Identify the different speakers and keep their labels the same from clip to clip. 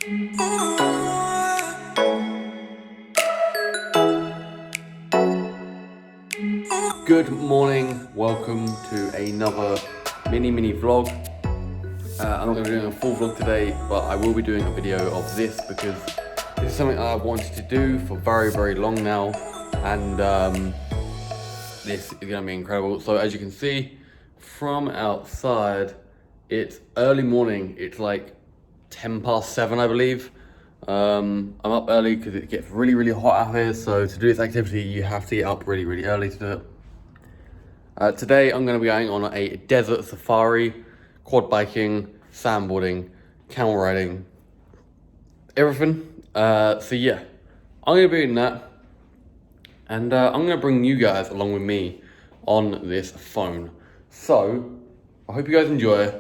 Speaker 1: Good morning, welcome to another mini vlog. I'm not going to be doing a full vlog today, but I will be doing a video of this because this is something I've wanted to do for very long now, and this is going to be incredible. So as you can see from outside, it's early morning. It's like 7:10, I believe. I'm up early because it gets really hot out here, so to do this activity you have to get up really early to do it. Today I'm going to be going on a desert safari, quad biking, sandboarding, camel riding, everything. So yeah, I'm going to be doing that, and I'm going to bring you guys along with me on this phone. So I hope you guys enjoy.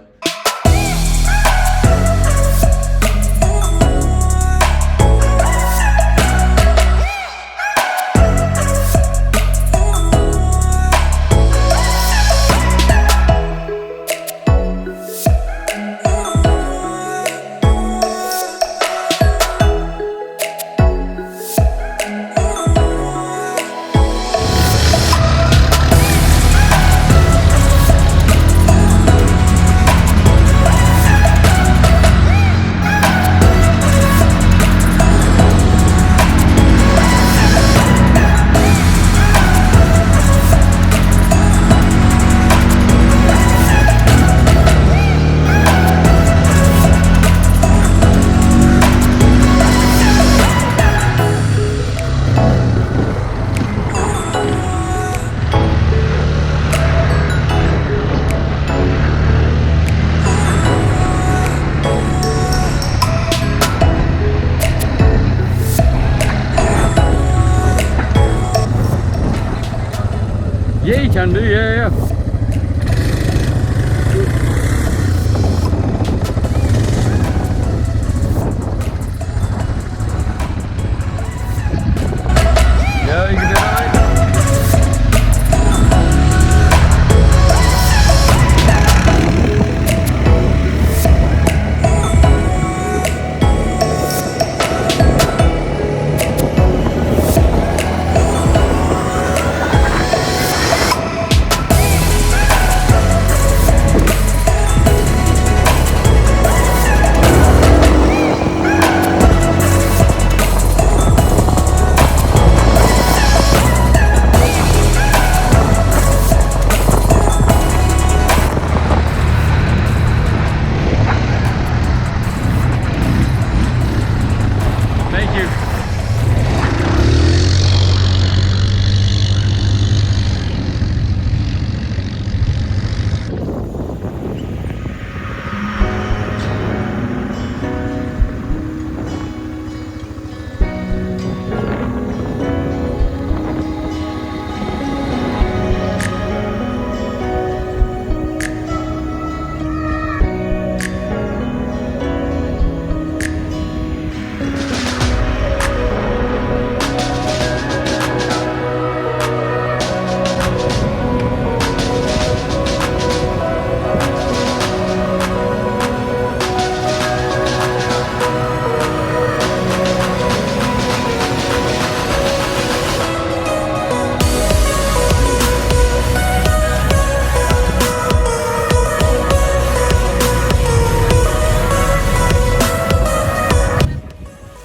Speaker 1: Yeah, you can do, yeah. Yeah, you can do that. Thank you.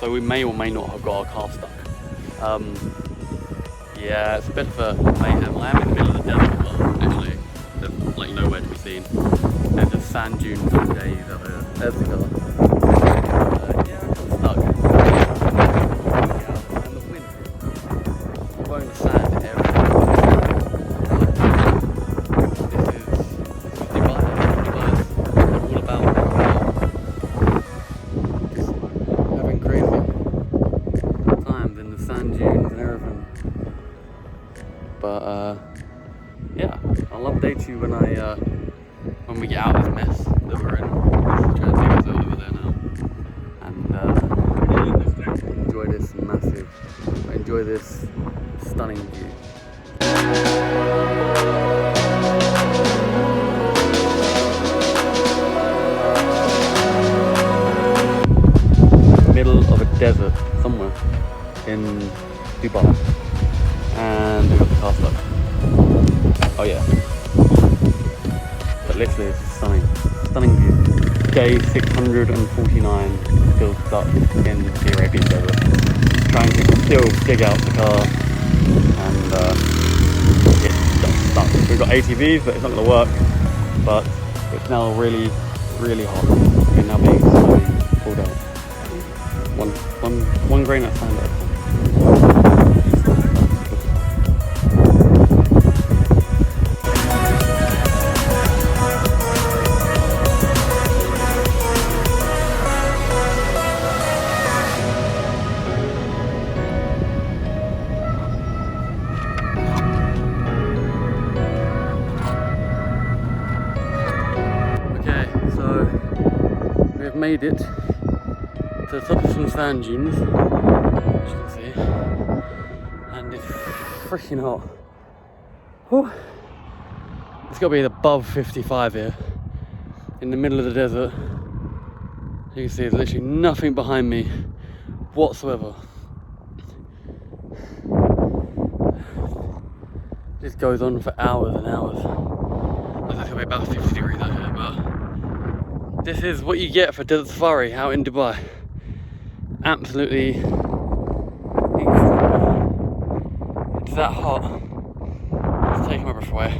Speaker 1: So we may or may not have got our car stuck. Yeah, it's a bit of a mayhem. I am in the middle of the desert, but actually there's like nowhere to be seen. There's just sand dunes and days out there. There's the car. Yeah, I'm stuck. Yeah, and the wind blowing the sand in everywhere. This is Dubai, all about having crazy times in the sand dunes and everything. But yeah, I'll update you when we get out of this mess that we're in. Trying to take us over there now, and enjoy this stunning view. middle of a desert somewhere in Dubai, and we got the car stuck. Oh yeah. But literally it's stunning view. Day 649, still stuck in the Arabian desert. Trying to still dig out the car, and it's just stuck. We've got ATVs, but it's not going to work. But it's now really hot. We're now being slowly pulled out. One grain at a time at a time. We've made it to the top of some sand dunes, as you can see, and it's freaking hot. Whew. It's got to be above 55 here, in the middle of the desert. You can see there's literally nothing behind me whatsoever. This goes on for hours and hours. I think it's going to be about 50 degrees out here, but this is what you get for desert safari out in Dubai. Absolutely incredible. It's that hot. It's taking my breath away.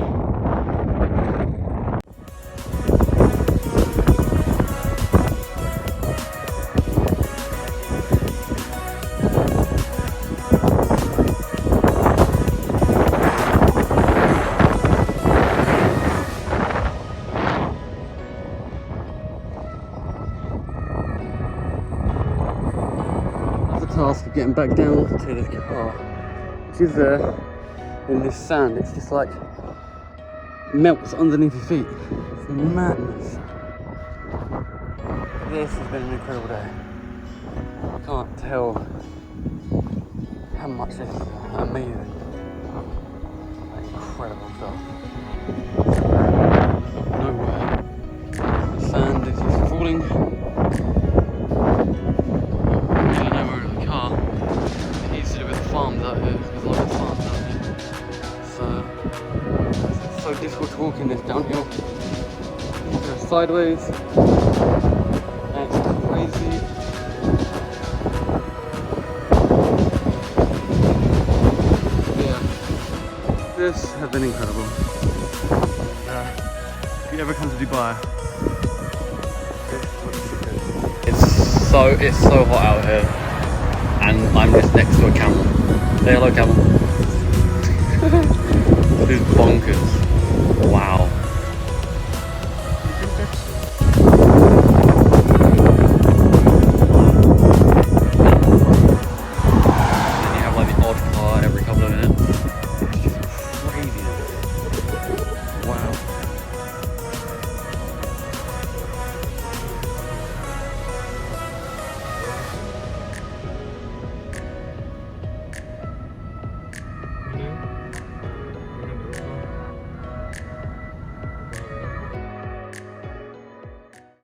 Speaker 1: Task of getting back down to the car, which is there in this sand. It's just like melts underneath your feet. It's madness. This has been an incredible day. I can't tell how much this is amazing. Incredible stuff. Nowhere. The sand is just falling. Farms out here, there's a lot of farms out here. It's so difficult to walk in this downhill. Go sideways, and it's crazy. Yeah, this has been incredible. If you ever come to Dubai, this is what you should do. It's so hot out here, and I'm just next to a camel. Say hello, Callum. This is bonkers.